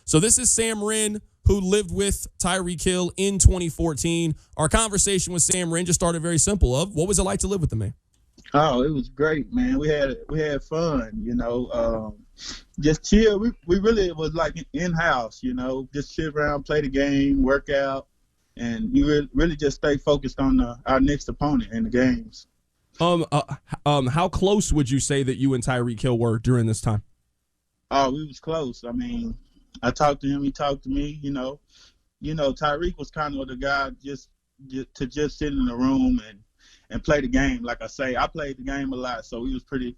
So this is Sam Wren, who lived with Tyreek Hill in 2014. Our conversation with Sam Wren just started very simple of what was it like to live with the man? Oh, it was great, man. We had fun, just chill. We really was like in house, just sit around, play the game, work out, and you really just stay focused on our next opponent in the games. How close would you say that you and Tyreek Hill were during this time? Oh, we was close. I mean, I talked to him, he talked to me. Tyreek was kind of the guy just sit in the room and play the game. Like I say, I played the game a lot, so he was pretty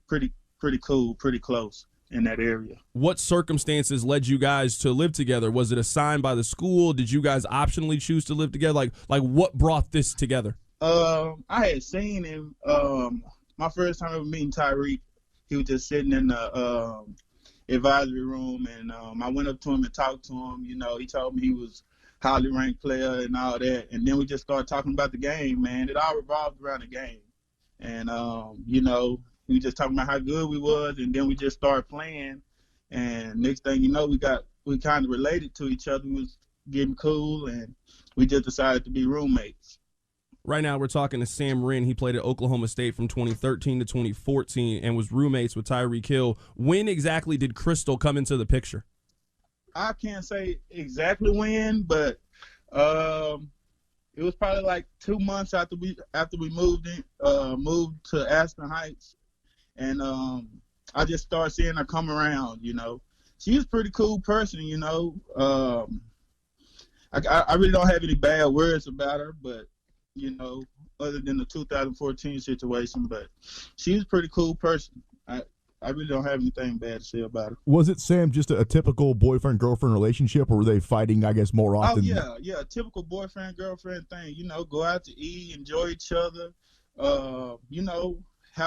cool, pretty close in that area. What circumstances led you guys to live together? Was it assigned by the school? Did you guys optionally choose to live together? Like what brought this together? I had seen him. My first time ever meeting Tyreek, he was just sitting in the advisory room, and I went up to him and talked to him. He told me he was highly ranked player and all that, and then we just started talking about the game. Man, it all revolved around the game, and we just talking about how good we was, and then we just started playing, and next thing you know, we kind of related to each other. We was getting cool, and we just decided to be roommates. Right now, we're talking to Sam Wren. He played at Oklahoma State from 2013 to 2014 and was roommates with Tyreek Hill. When exactly did Krystal come into the picture? I can't say exactly when, but it was probably like 2 months after we moved to Aston Heights, and I just started seeing her come around. She's a pretty cool person. I really don't have any bad words about her, but other than the 2014 situation, but she's a pretty cool person. I really don't have anything bad to say about her. Was it, Sam, just a typical boyfriend-girlfriend relationship, or were they fighting, I guess, more often? Oh, yeah, typical boyfriend-girlfriend thing. Go out to eat, enjoy each other, have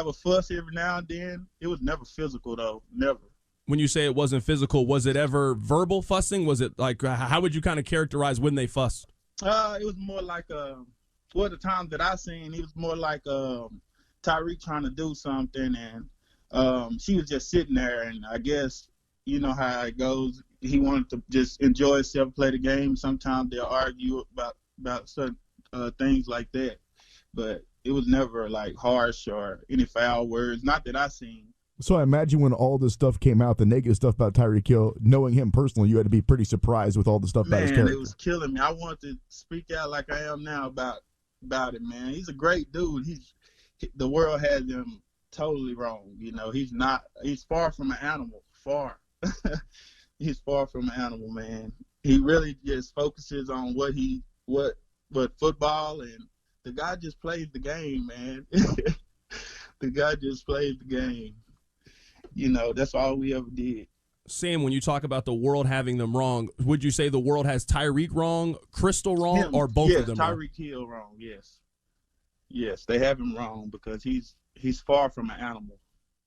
a fuss every now and then. It was never physical, though, never. When you say it wasn't physical, was it ever verbal fussing? Was it like, how would you kind of characterize when they fussed? It was more like, the times that I seen, it was more like Tyreek trying to do something, and she was just sitting there, and I guess you know how it goes. He wanted to just enjoy himself, play the game. Sometimes they'll argue about certain things like that, but it was never like harsh or any foul words. Not that I seen. So I imagine when all this stuff came out, the negative stuff about Tyreek Hill, knowing him personally, you had to be pretty surprised with all the stuff about his character. Man, it was killing me. I wanted to speak out like I am now about it, man. He's a great dude. The world has him totally wrong. He's far from an animal. Far. He's far from an animal, man. He really just focuses on what football, and the guy just plays the game, man. The guy just plays the game. That's all we ever did. Sam, when you talk about the world having them wrong, would you say the world has Tyreek wrong, Krystal wrong, or both of them wrong? Yes, Tyreek Hill wrong, yes. Yes, they have him wrong because he's far from an animal.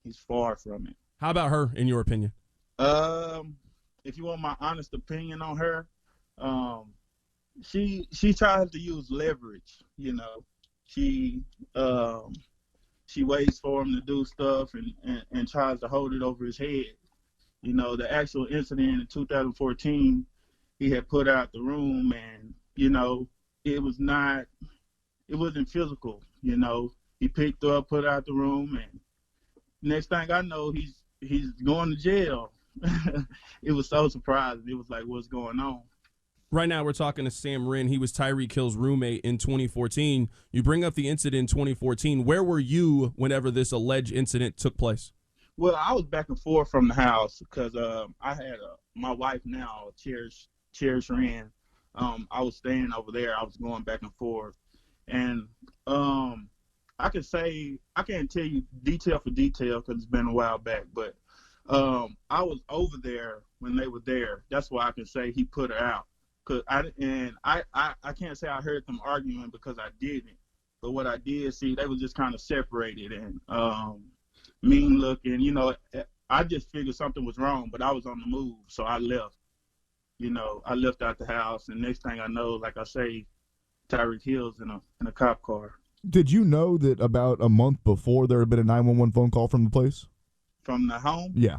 He's far from it. How about her, in your opinion? If you want my honest opinion on her, she tries to use leverage. She waits for him to do stuff and tries to hold it over his head. The actual incident in 2014, he had put out the room, and it wasn't physical. He picked her up, put her out the room, and next thing I know, he's going to jail. It was so surprising. It was like, what's going on? Right now, we're talking to Sam Wren. He was Tyreek Hill's roommate in 2014. You bring up the incident in 2014. Where were you whenever this alleged incident took place? Well, I was back and forth from the house because I had my wife now, Cherish Wren. I was staying over there. I was going back and forth. And I can't tell you detail for detail because it's been a while back, but I was over there when they were there. That's why I can say he put her out. I can't say I heard them arguing because I didn't. But what I did see, they was just kind of separated and mean looking. I just figured something was wrong, but I was on the move, so I left. I left out the house, and next thing I know, like I say, Tyreek Hill's in a cop car. Did you know that about a month before there had been a 911 phone call from the place? From the home? Yeah.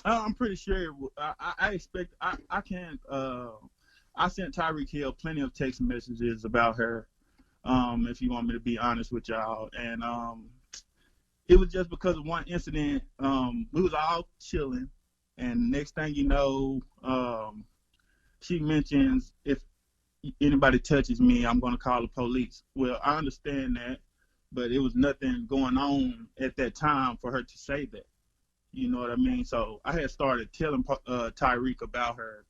I'm pretty sure. I expect. I can't. I sent Tyreek Hill plenty of text messages about her. If you want me to be honest with y'all, and it was just because of one incident. We was all chilling, and next thing you know, she mentions, if anybody touches me, I'm going to call the police. Well, I understand that, but it was nothing going on at that time for her to say that. You know what I mean? So I had started telling Tyreek about her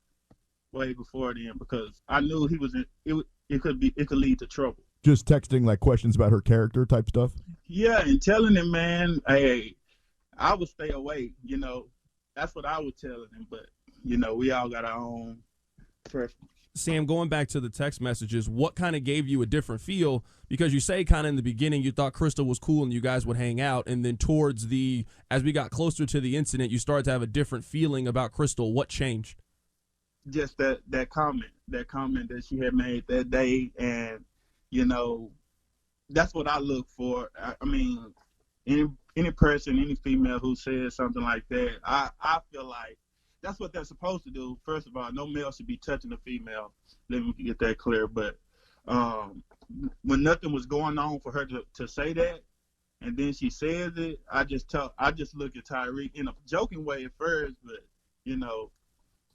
way before then because I knew he was in it. It could lead to trouble. Just texting like questions about her character type stuff. Yeah, and telling him, man, hey, I would stay away. You know, that's what I was telling him. But we all got our own preference. Sam, going back to the text messages, what kind of gave you a different feel? Because you say kind of in the beginning you thought Krystal was cool and you guys would hang out, and then as we got closer to the incident, you started to have a different feeling about Krystal. What changed? Just that comment that she had made that day, and that's what I look for. I mean, any person, any female who says something like that, I feel like that's what they're supposed to do. First of all, no male should be touching a female. Let me get that clear. But when nothing was going on for her to say that, and then she says it, I just look at Tyreek in a joking way at first, but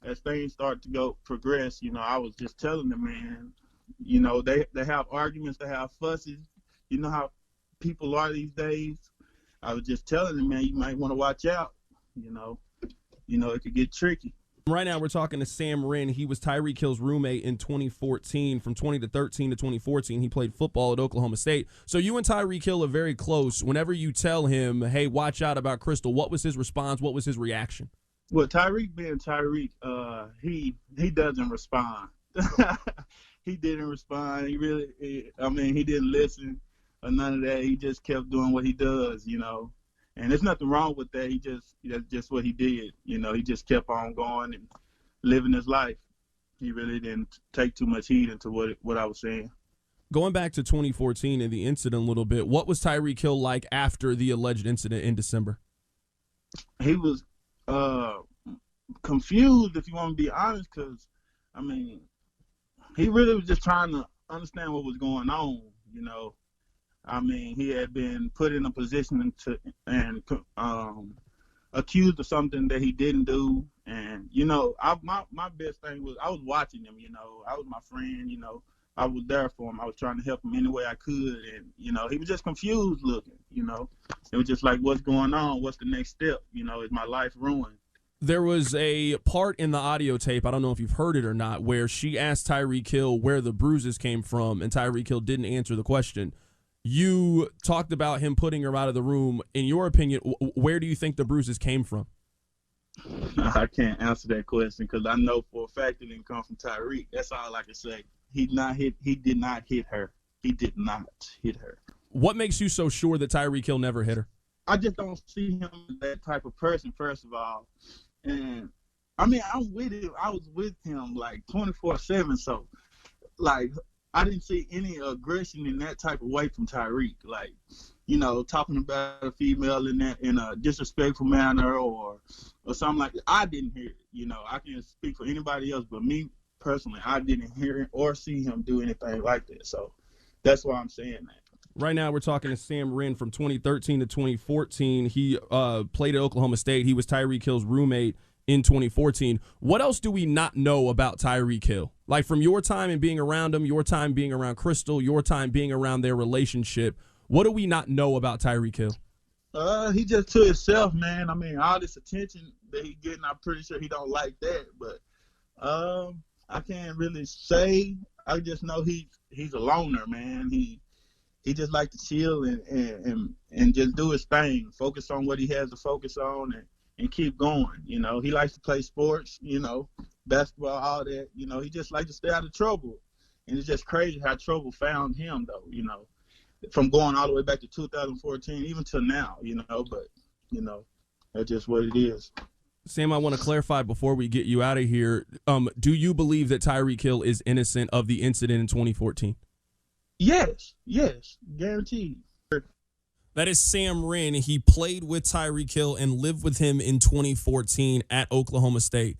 as things start to progress, I was just telling the man, they have arguments, they have fusses. You know how people are these days. I was just telling them, man, you might want to watch out. It could get tricky. Right now, we're talking to Sam Wren. He was Tyreek Hill's roommate in 2014. From 2013 to 2014, he played football at Oklahoma State. So you and Tyreek Hill are very close. Whenever you tell him, hey, watch out about Krystal, what was his response? What was his reaction? Well, Tyreek being Tyreek, he doesn't respond. He didn't respond. He didn't listen or none of that. He just kept doing what he does, And there's nothing wrong with that. That's just what he did. He just kept on going and living his life. He really didn't take too much heed into what I was saying. Going back to 2014 and the incident a little bit, what was Tyreek Hill like after the alleged incident in December? He was confused, if you want to be honest, because, he really was just trying to understand what was going on, he had been put in a position and accused of something that he didn't do. And, my best thing was I was watching him, I was my friend, I was there for him. I was trying to help him any way I could. And, he was just confused looking, It was just like, what's going on? What's the next step? Is my life ruined? There was a part in the audio tape, I don't know if you've heard it or not, where she asked Tyreek Hill where the bruises came from, and Tyreek Hill didn't answer the question. You talked about him putting her out of the room. In your opinion, where do you think the bruises came from? I can't answer that question because I know for a fact it didn't come from Tyreek. That's all I can say. He did not hit her. He did not hit her. What makes you so sure that Tyreek Hill never hit her? I just don't see him as that type of person, first of all. And, I'm with him. I was with him, 24/7. So, I didn't see any aggression in that type of way from Tyreek. Talking about a female in a disrespectful manner or something like that. I didn't hear it. I can't speak for anybody else, but me personally, I didn't hear it or see him do anything like that. So that's why I'm saying that. Right now, we're talking to Sam Wren from 2013 to 2014. He played at Oklahoma State. He was Tyreek Hill's roommate in 2014. What else do we not know about Tyreek Hill? From your time and being around him, your time being around Krystal, your time being around their relationship, what do we not know about Tyreek Hill? He just to himself, man. All this attention that he getting, I'm pretty sure he don't like that. But I can't really say. I just know he's a loner, man. He just like to chill and just do his thing, focus on what he has to focus on and keep going. He likes to play sports, basketball, all that. He just likes to stay out of trouble. And it's just crazy how trouble found him, though, from going all the way back to 2014, even to now, but, that's just what it is. Sam, I want to clarify before we get you out of here. Do you believe that Tyreek Hill is innocent of the incident in 2014? Yes, guaranteed. That is Sam Wren. He played with Tyreek Hill and lived with him in 2014 at Oklahoma State.